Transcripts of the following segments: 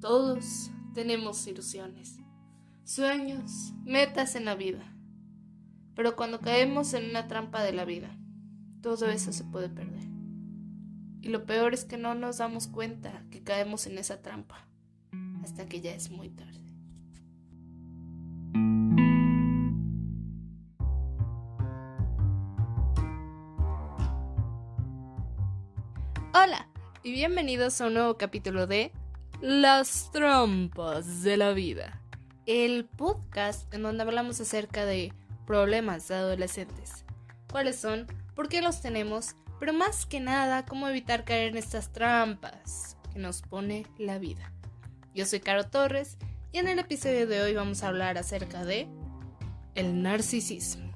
Todos tenemos ilusiones, sueños, metas en la vida. Pero cuando caemos en una trampa de la vida, todo eso se puede perder. Y lo peor es que no nos damos cuenta que caemos en esa trampa hasta que ya es muy tarde. Hola y bienvenidos a un nuevo capítulo de Las trampas de la vida, el podcast en donde hablamos acerca de problemas de adolescentes. ¿Cuáles son? ¿Por qué los tenemos? Pero más que nada, cómo evitar caer en estas trampas que nos pone la vida. Yo soy Caro Torres y en el episodio de hoy vamos a hablar acerca de el narcisismo.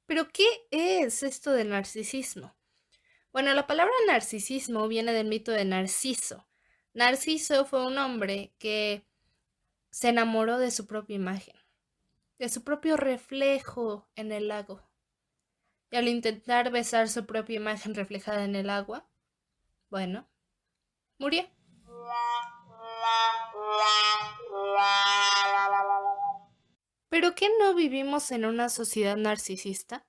¿Pero qué es esto del narcisismo? Bueno, la palabra narcisismo viene del mito de Narciso. Narciso fue un hombre que se enamoró de su propia imagen, de su propio reflejo en el lago. Y al intentar besar su propia imagen reflejada en el agua, bueno, murió. ¿Pero qué no vivimos en una sociedad narcisista?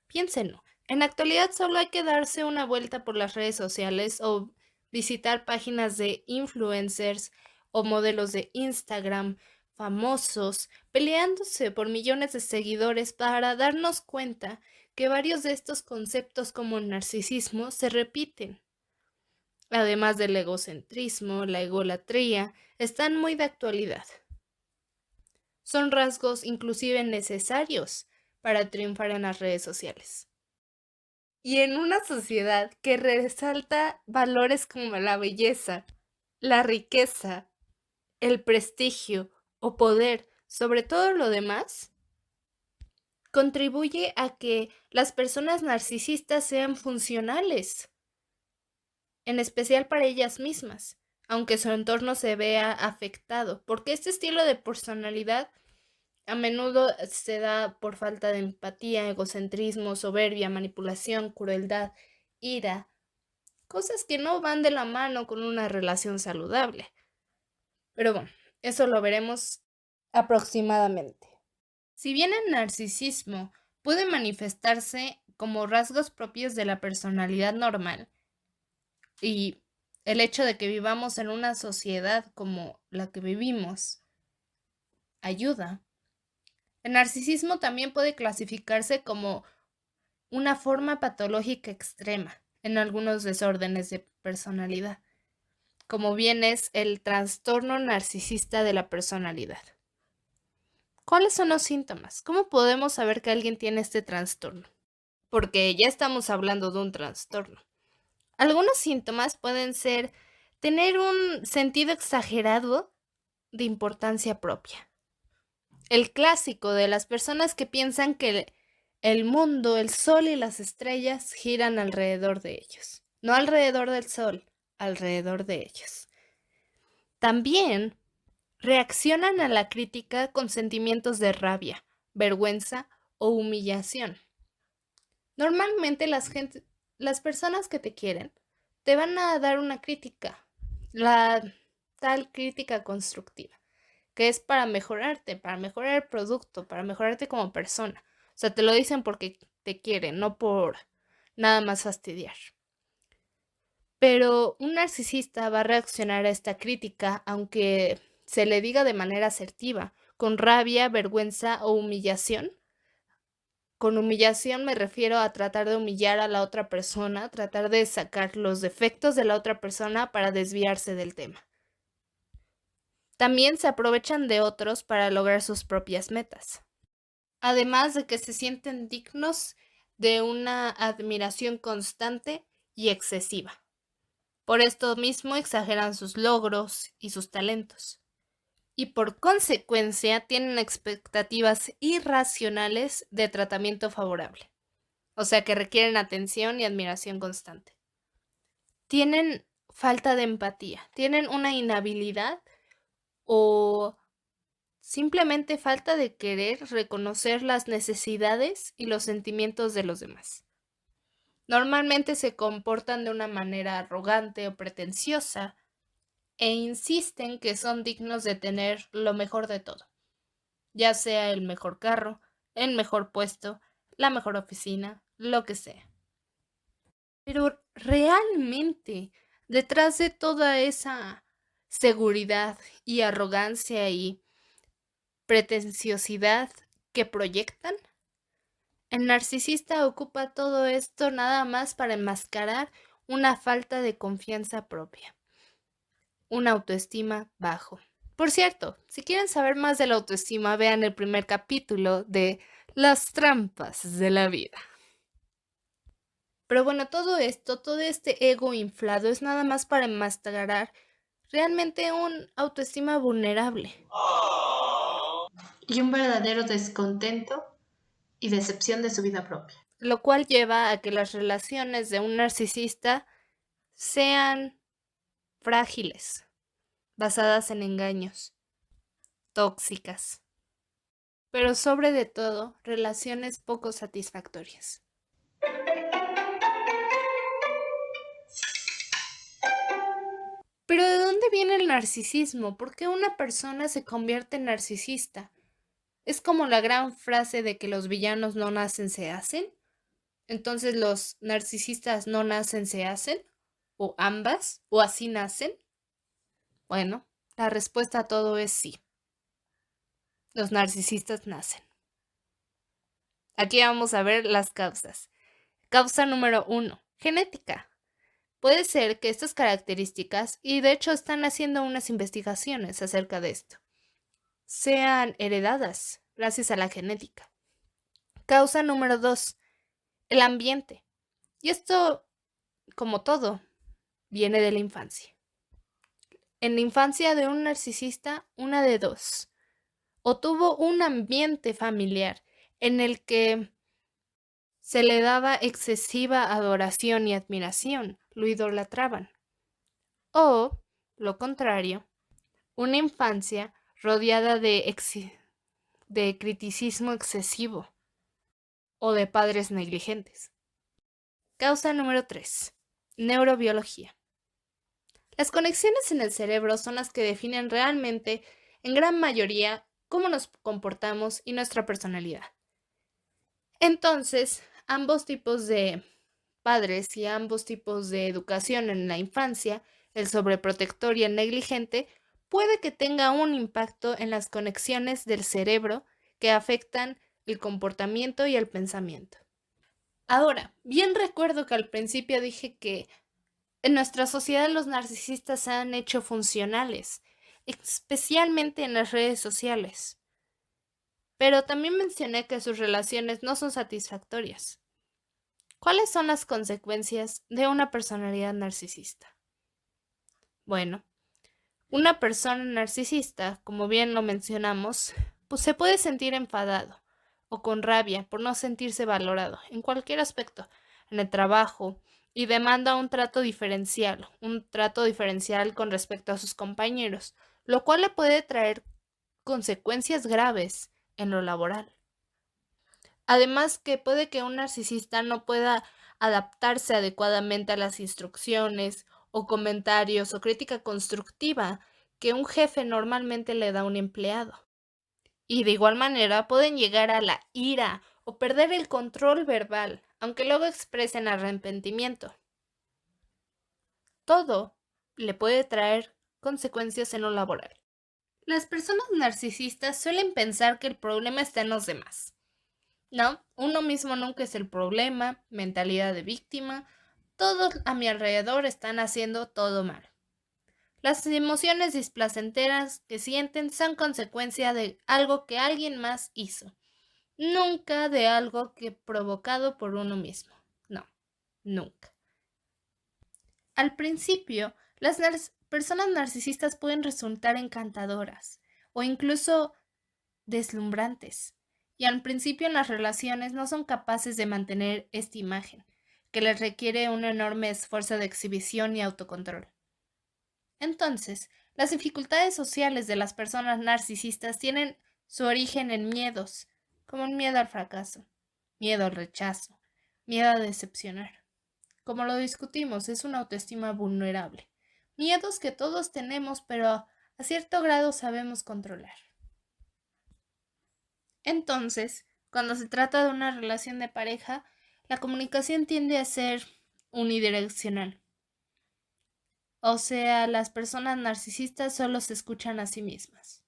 Piénsenlo. En la actualidad solo hay que darse una vuelta por las redes sociales o visitar páginas de influencers o modelos de Instagram famosos peleándose por millones de seguidores para darnos cuenta que varios de estos conceptos como el narcisismo se repiten. Además del egocentrismo, la egolatría, están muy de actualidad. Son rasgos inclusive necesarios para triunfar en las redes sociales. Y en una sociedad que resalta valores como la belleza, la riqueza, el prestigio o poder sobre todo lo demás, contribuye a que las personas narcisistas sean funcionales, en especial para ellas mismas, aunque su entorno se vea afectado, porque este estilo de personalidad a menudo se da por falta de empatía, egocentrismo, soberbia, manipulación, crueldad, ira, cosas que no van de la mano con una relación saludable. Pero bueno, eso lo veremos aproximadamente. Si bien el narcisismo puede manifestarse como rasgos propios de la personalidad normal y el hecho de que vivamos en una sociedad como la que vivimos ayuda, el narcisismo también puede clasificarse como una forma patológica extrema en algunos desórdenes de personalidad, como bien es el trastorno narcisista de la personalidad. ¿Cuáles son los síntomas? ¿Cómo podemos saber que alguien tiene este trastorno? Porque ya estamos hablando de un trastorno. Algunos síntomas pueden ser tener un sentido exagerado de importancia propia. El clásico de las personas que piensan que el mundo, el sol y las estrellas giran alrededor de ellos. No alrededor del sol, alrededor de ellos. También reaccionan a la crítica con sentimientos de rabia, vergüenza o humillación. Normalmente las personas que te quieren te van a dar una crítica, la tal crítica constructiva, que es para mejorarte, para mejorar el producto, para mejorarte como persona. O sea, te lo dicen porque te quieren, no por nada más fastidiar. Pero un narcisista va a reaccionar a esta crítica aunque se le diga de manera asertiva, con rabia, vergüenza o humillación. Con humillación me refiero a tratar de humillar a la otra persona, tratar de sacar los defectos de la otra persona para desviarse del tema. También se aprovechan de otros para lograr sus propias metas. Además de que se sienten dignos de una admiración constante y excesiva. Por esto mismo exageran sus logros y sus talentos. Y por consecuencia tienen expectativas irracionales de tratamiento favorable. O sea que requieren atención y admiración constante. Tienen falta de empatía, tienen una inhabilidad o simplemente falta de querer reconocer las necesidades y los sentimientos de los demás. Normalmente se comportan de una manera arrogante o pretenciosa e insisten que son dignos de tener lo mejor de todo, ya sea el mejor carro, el mejor puesto, la mejor oficina, lo que sea. Pero realmente, detrás de toda esa seguridad y arrogancia y pretenciosidad que proyectan, el narcisista ocupa todo esto nada más para enmascarar una falta de confianza propia, una autoestima bajo. Por cierto, si quieren saber más de la autoestima, vean el primer capítulo de Las trampas de la vida. Pero bueno, todo esto, todo este ego inflado es nada más para enmascarar realmente un autoestima vulnerable. Y un verdadero descontento y decepción de su vida propia. Lo cual lleva a que las relaciones de un narcisista sean frágiles, basadas en engaños, tóxicas, pero sobre de todo, relaciones poco satisfactorias. Pero ¿de dónde viene el narcisismo? ¿Por qué una persona se convierte en narcisista? ¿Es como la gran frase de que los villanos no nacen, se hacen? Entonces los narcisistas no nacen, se hacen, o ambas, o así nacen. Bueno, la respuesta a todo es sí. Los narcisistas nacen. Aquí vamos a ver las causas. Causa número 1, genética. Puede ser que estas características, y de hecho están haciendo unas investigaciones acerca de esto, sean heredadas gracias a la genética. Causa número 2, el ambiente. Y esto, como todo, viene de la infancia. En la infancia de un narcisista, una de dos. O tuvo un ambiente familiar en el que se le daba excesiva adoración y admiración, lo idolatraban. O, lo contrario, una infancia rodeada de criticismo excesivo o de padres negligentes. Causa número 3. Neurobiología. Las conexiones en el cerebro son las que definen realmente, en gran mayoría, cómo nos comportamos y nuestra personalidad. Entonces, ambos tipos de padres y ambos tipos de educación en la infancia, el sobreprotector y el negligente, puede que tenga un impacto en las conexiones del cerebro que afectan el comportamiento y el pensamiento. Ahora, bien recuerdo que al principio dije que en nuestra sociedad los narcisistas se han hecho funcionales, especialmente en las redes sociales. Pero también mencioné que sus relaciones no son satisfactorias. ¿Cuáles son las consecuencias de una personalidad narcisista? Bueno, una persona narcisista, como bien lo mencionamos, pues se puede sentir enfadado o con rabia por no sentirse valorado en cualquier aspecto, en el trabajo, y demanda un trato diferencial con respecto a sus compañeros, lo cual le puede traer consecuencias graves en lo laboral. Además que puede que un narcisista no pueda adaptarse adecuadamente a las instrucciones o comentarios o crítica constructiva que un jefe normalmente le da a un empleado. Y de igual manera pueden llegar a la ira o perder el control verbal, aunque luego expresen arrepentimiento. Todo le puede traer consecuencias en lo laboral. Las personas narcisistas suelen pensar que el problema está en los demás. No, uno mismo nunca es el problema, mentalidad de víctima, todos a mi alrededor están haciendo todo mal. Las emociones displacenteras que sienten son consecuencia de algo que alguien más hizo, nunca de algo que provocado por uno mismo. No, nunca. Al principio, las personas narcisistas pueden resultar encantadoras o incluso deslumbrantes. Y al principio en las relaciones no son capaces de mantener esta imagen, que les requiere un enorme esfuerzo de exhibición y autocontrol. Entonces, las dificultades sociales de las personas narcisistas tienen su origen en miedos, como el miedo al fracaso, miedo al rechazo, miedo a decepcionar. Como lo discutimos, es una autoestima vulnerable. Miedos que todos tenemos, pero a cierto grado sabemos controlar. Entonces, cuando se trata de una relación de pareja, la comunicación tiende a ser unidireccional. O sea, las personas narcisistas solo se escuchan a sí mismas.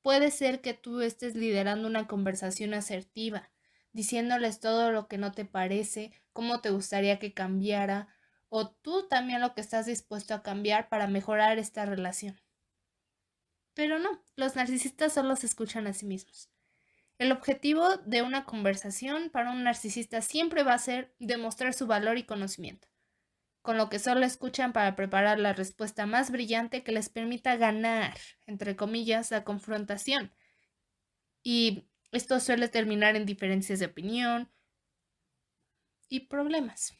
Puede ser que tú estés liderando una conversación asertiva, diciéndoles todo lo que no te parece, cómo te gustaría que cambiara, o tú también lo que estás dispuesto a cambiar para mejorar esta relación. Pero no, los narcisistas solo se escuchan a sí mismos. El objetivo de una conversación para un narcisista siempre va a ser demostrar su valor y conocimiento, con lo que solo escuchan para preparar la respuesta más brillante que les permita ganar, entre comillas, la confrontación. Y esto suele terminar en diferencias de opinión y problemas.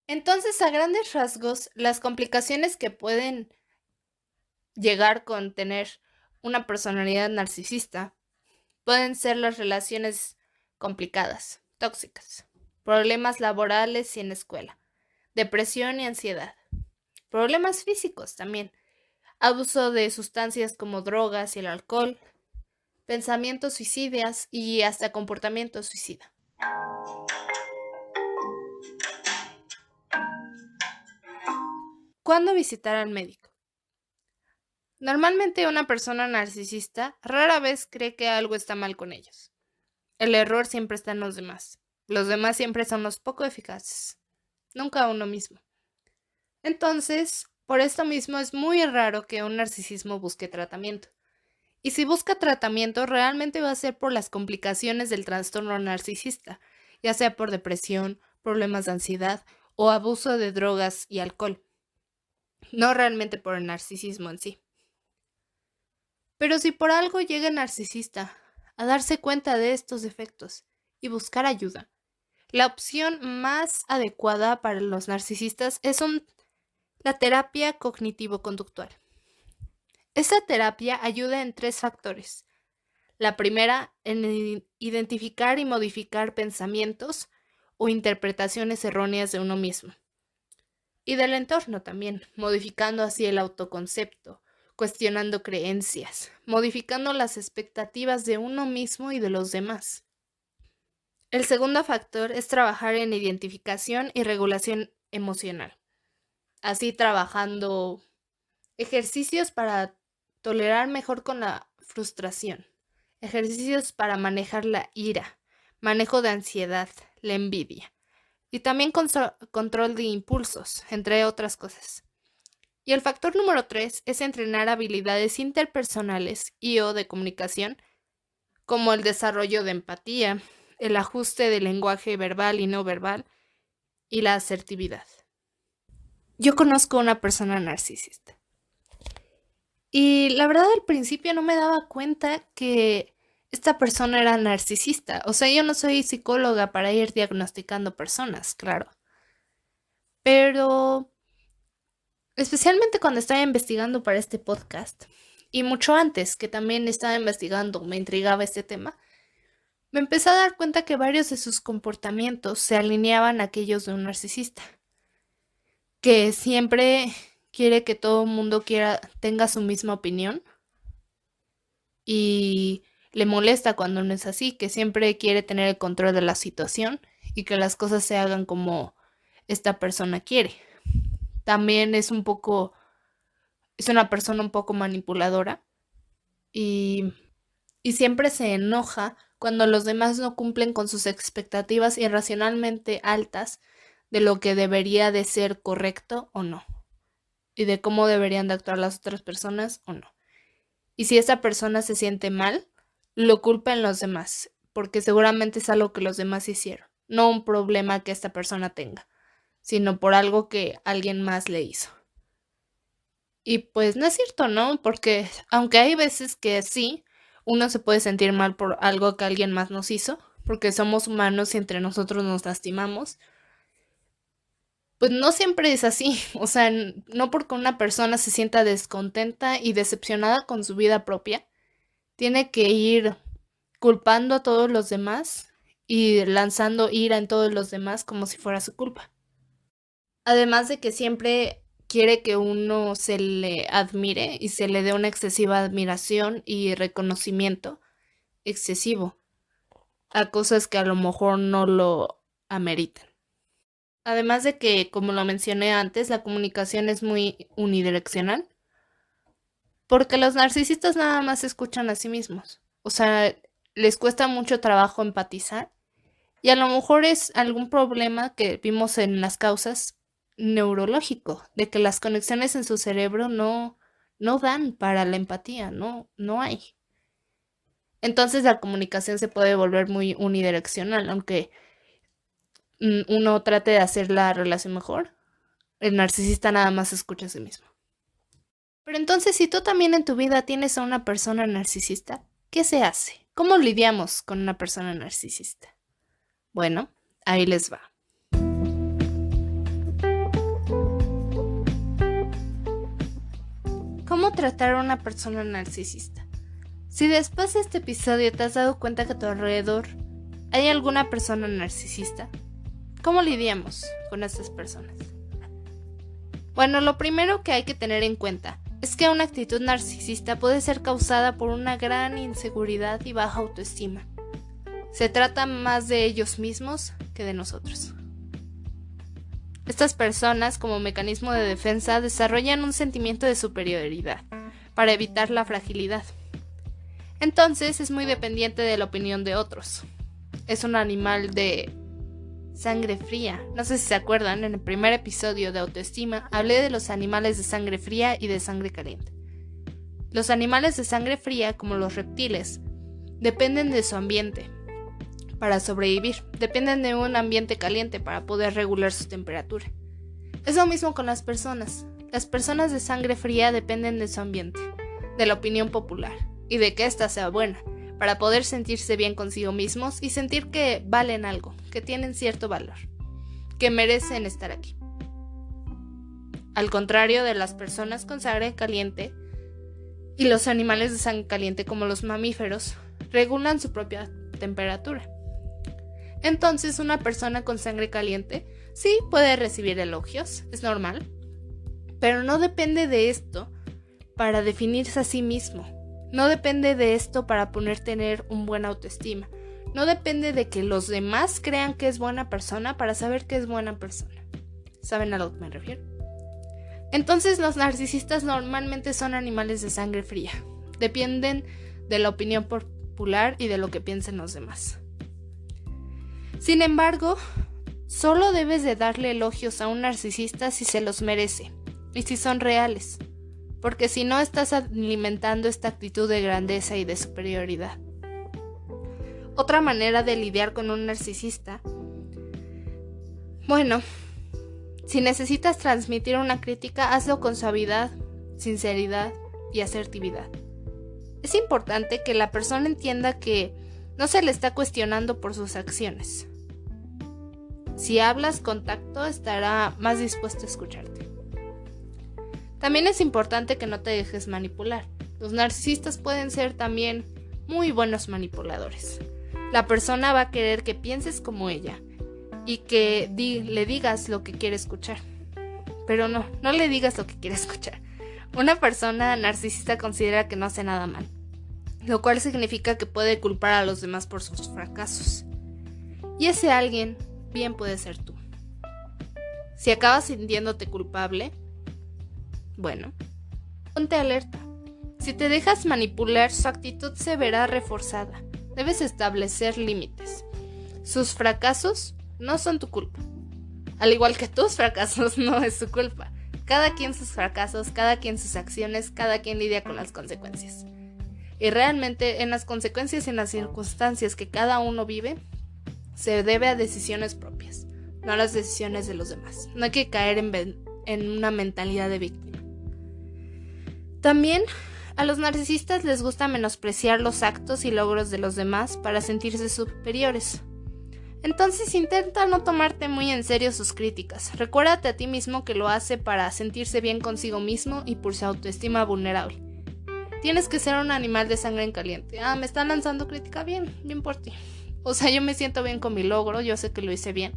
Entonces, a grandes rasgos, las complicaciones que pueden llegar con tener una personalidad narcisista pueden ser las relaciones complicadas, tóxicas, problemas laborales y en la escuela, depresión y ansiedad, problemas físicos también, abuso de sustancias como drogas y el alcohol, pensamientos suicidas y hasta comportamiento suicida. ¿Cuándo visitar al médico? Normalmente una persona narcisista rara vez cree que algo está mal con ellos. El error siempre está en los demás. Los demás siempre son los poco eficaces, nunca uno mismo. Entonces, por esto mismo es muy raro que un narcisismo busque tratamiento. Y si busca tratamiento, realmente va a ser por las complicaciones del trastorno narcisista, ya sea por depresión, problemas de ansiedad o abuso de drogas y alcohol, no realmente por el narcisismo en sí. Pero si por algo llega el narcisista a darse cuenta de estos defectos y buscar ayuda, la opción más adecuada para los narcisistas es la terapia cognitivo-conductual. Esta terapia ayuda en 3 factores. La primera, en identificar y modificar pensamientos o interpretaciones erróneas de uno mismo. Y del entorno también, modificando así el autoconcepto, cuestionando creencias, modificando las expectativas de uno mismo y de los demás. El segundo factor es trabajar en identificación y regulación emocional. Así trabajando ejercicios para tolerar mejor con la frustración, ejercicios para manejar la ira, manejo de ansiedad, la envidia y también control de impulsos, entre otras cosas. Y el factor número 3 es entrenar habilidades interpersonales y o de comunicación, como el desarrollo de empatía, el ajuste del lenguaje verbal y no verbal y la asertividad. Yo conozco una persona narcisista. Y la verdad al principio no me daba cuenta que esta persona era narcisista. O sea, yo no soy psicóloga para ir diagnosticando personas, claro. Pero especialmente cuando estaba investigando para este podcast, y mucho antes que también estaba investigando, me intrigaba este tema, me empecé a dar cuenta que varios de sus comportamientos se alineaban a aquellos de un narcisista, que siempre quiere que todo el mundo tenga su misma opinión y le molesta cuando no es así, que siempre quiere tener el control de la situación y que las cosas se hagan como esta persona quiere. También es una persona un poco manipuladora y siempre se enoja cuando los demás no cumplen con sus expectativas irracionalmente altas de lo que debería de ser correcto o no, y de cómo deberían de actuar las otras personas o no. Y si esa persona se siente mal, lo culpa en los demás, porque seguramente es algo que los demás hicieron, no un problema que esta persona tenga, sino por algo que alguien más le hizo. Y pues no es cierto, ¿no? Porque aunque hay veces que sí, uno se puede sentir mal por algo que alguien más nos hizo, porque somos humanos y entre nosotros nos lastimamos, pues no siempre es así. O sea, no porque una persona se sienta descontenta y decepcionada con su vida propia, tiene que ir culpando a todos los demás y lanzando ira en todos los demás como si fuera su culpa. Además de que siempre quiere que uno se le admire y se le dé una excesiva admiración y reconocimiento excesivo a cosas que a lo mejor no lo ameritan. Además de que, como lo mencioné antes, la comunicación es muy unidireccional, porque los narcisistas nada más se escuchan a sí mismos. O sea, les cuesta mucho trabajo empatizar y a lo mejor es algún problema que vimos en las causas neurológico, de que las conexiones en su cerebro no dan para la empatía, no hay. Entonces la comunicación se puede volver muy unidireccional, aunque uno trate de hacer la relación mejor. El narcisista nada más escucha a sí mismo. Pero entonces, si tú también en tu vida tienes a una persona narcisista, ¿qué se hace? ¿Cómo lidiamos con una persona narcisista? Bueno, ahí les va. ¿Cómo tratar a una persona narcisista? Si después de este episodio te has dado cuenta que a tu alrededor hay alguna persona narcisista, ¿cómo lidiamos con estas personas? Bueno, lo primero que hay que tener en cuenta es que una actitud narcisista puede ser causada por una gran inseguridad y baja autoestima. Se trata más de ellos mismos que de nosotros. Estas personas, como mecanismo de defensa, desarrollan un sentimiento de superioridad para evitar la fragilidad. Entonces es muy dependiente de la opinión de otros. Es un animal de sangre fría. No sé si se acuerdan, en el primer episodio de autoestima hablé de los animales de sangre fría y de sangre caliente. Los animales de sangre fría, como los reptiles, dependen de su ambiente para sobrevivir. Dependen de un ambiente caliente para poder regular su temperatura. Es lo mismo con las personas. Las personas de sangre fría dependen de su ambiente, de la opinión popular y de que ésta sea buena, para poder sentirse bien consigo mismos y sentir que valen algo, que tienen cierto valor, que merecen estar aquí. Al contrario de las personas con sangre caliente y los animales de sangre caliente, como los mamíferos, regulan su propia temperatura. Entonces, una persona con sangre caliente sí puede recibir elogios, es normal, pero no depende de esto para definirse a sí mismo. No depende de esto para tener un buen autoestima. No depende de que los demás crean que es buena persona para saber que es buena persona. ¿Saben a lo que me refiero? Entonces, los narcisistas normalmente son animales de sangre fría. Dependen de la opinión popular y de lo que piensen los demás. Sin embargo, solo debes de darle elogios a un narcisista si se los merece y si son reales, porque si no estás alimentando esta actitud de grandeza y de superioridad. Otra manera de lidiar con un narcisista, bueno, si necesitas transmitir una crítica, hazlo con suavidad, sinceridad y asertividad. Es importante que la persona entienda que no se le está cuestionando por sus acciones. Si hablas con tacto, estará más dispuesto a escucharte. También es importante que no te dejes manipular. Los narcisistas pueden ser también muy buenos manipuladores. La persona va a querer que pienses como ella y que le digas lo que quiere escuchar. Pero no le digas lo que quiere escuchar. Una persona narcisista considera que no hace nada mal, lo cual significa que puede culpar a los demás por sus fracasos. Y ese alguien bien puede ser tú. Si acabas sintiéndote culpable, bueno, ponte alerta. Si te dejas manipular, su actitud se verá reforzada. Debes establecer límites. Sus fracasos no son tu culpa. Al igual que tus fracasos no es su culpa. Cada quien sus fracasos, cada quien sus acciones, cada quien lidia con las consecuencias. Y realmente en las consecuencias y en las circunstancias que cada uno vive, se debe a decisiones propias, no a las decisiones de los demás. No hay que caer en una mentalidad de víctima. También a los narcisistas les gusta menospreciar los actos y logros de los demás para sentirse superiores. Entonces intenta no tomarte muy en serio sus críticas. Recuérdate a ti mismo que lo hace para sentirse bien consigo mismo y por su autoestima vulnerable. tienes que ser un animal de sangre en caliente. Me están lanzando crítica, bien por ti. O sea, yo me siento bien con mi logro, yo sé que lo hice bien.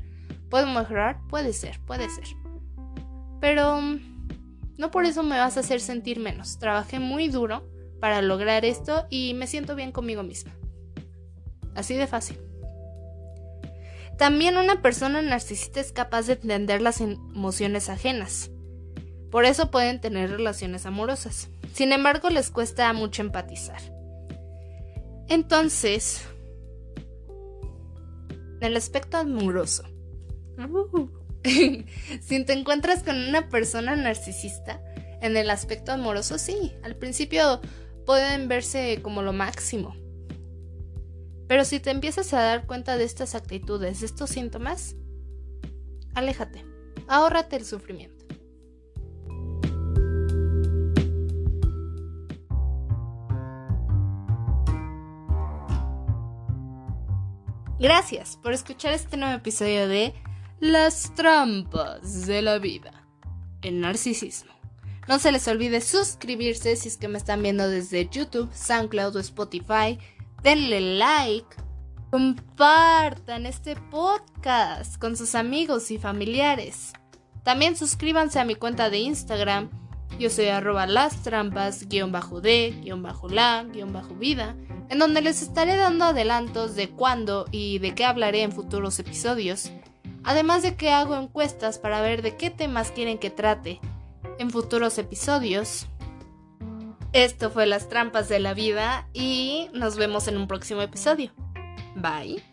¿Puedo mejorar? Puede ser. Pero no por eso me vas a hacer sentir menos. Trabajé muy duro para lograr esto y me siento bien conmigo misma. Así de fácil. También una persona narcisista es capaz de entender las emociones ajenas. Por eso pueden tener relaciones amorosas. Sin embargo, les cuesta mucho empatizar. Entonces, en el aspecto amoroso, si te encuentras con una persona narcisista, en el aspecto amoroso sí, al principio pueden verse como lo máximo. Pero si te empiezas a dar cuenta de estas actitudes, de estos síntomas, aléjate, ahórrate el sufrimiento. Gracias por escuchar este nuevo episodio de Las trampas de la vida, el narcisismo. No se les olvide suscribirse si es que me están viendo desde YouTube, SoundCloud o Spotify. Denle like, compartan este podcast con sus amigos y familiares. También suscríbanse a mi cuenta de Instagram. Yo soy @lastrampas_de_la_vida, en donde les estaré dando adelantos de cuándo y de qué hablaré en futuros episodios. Además de que hago encuestas para ver de qué temas quieren que trate en futuros episodios. Esto fue Las Trampas de la Vida y nos vemos en un próximo episodio. Bye.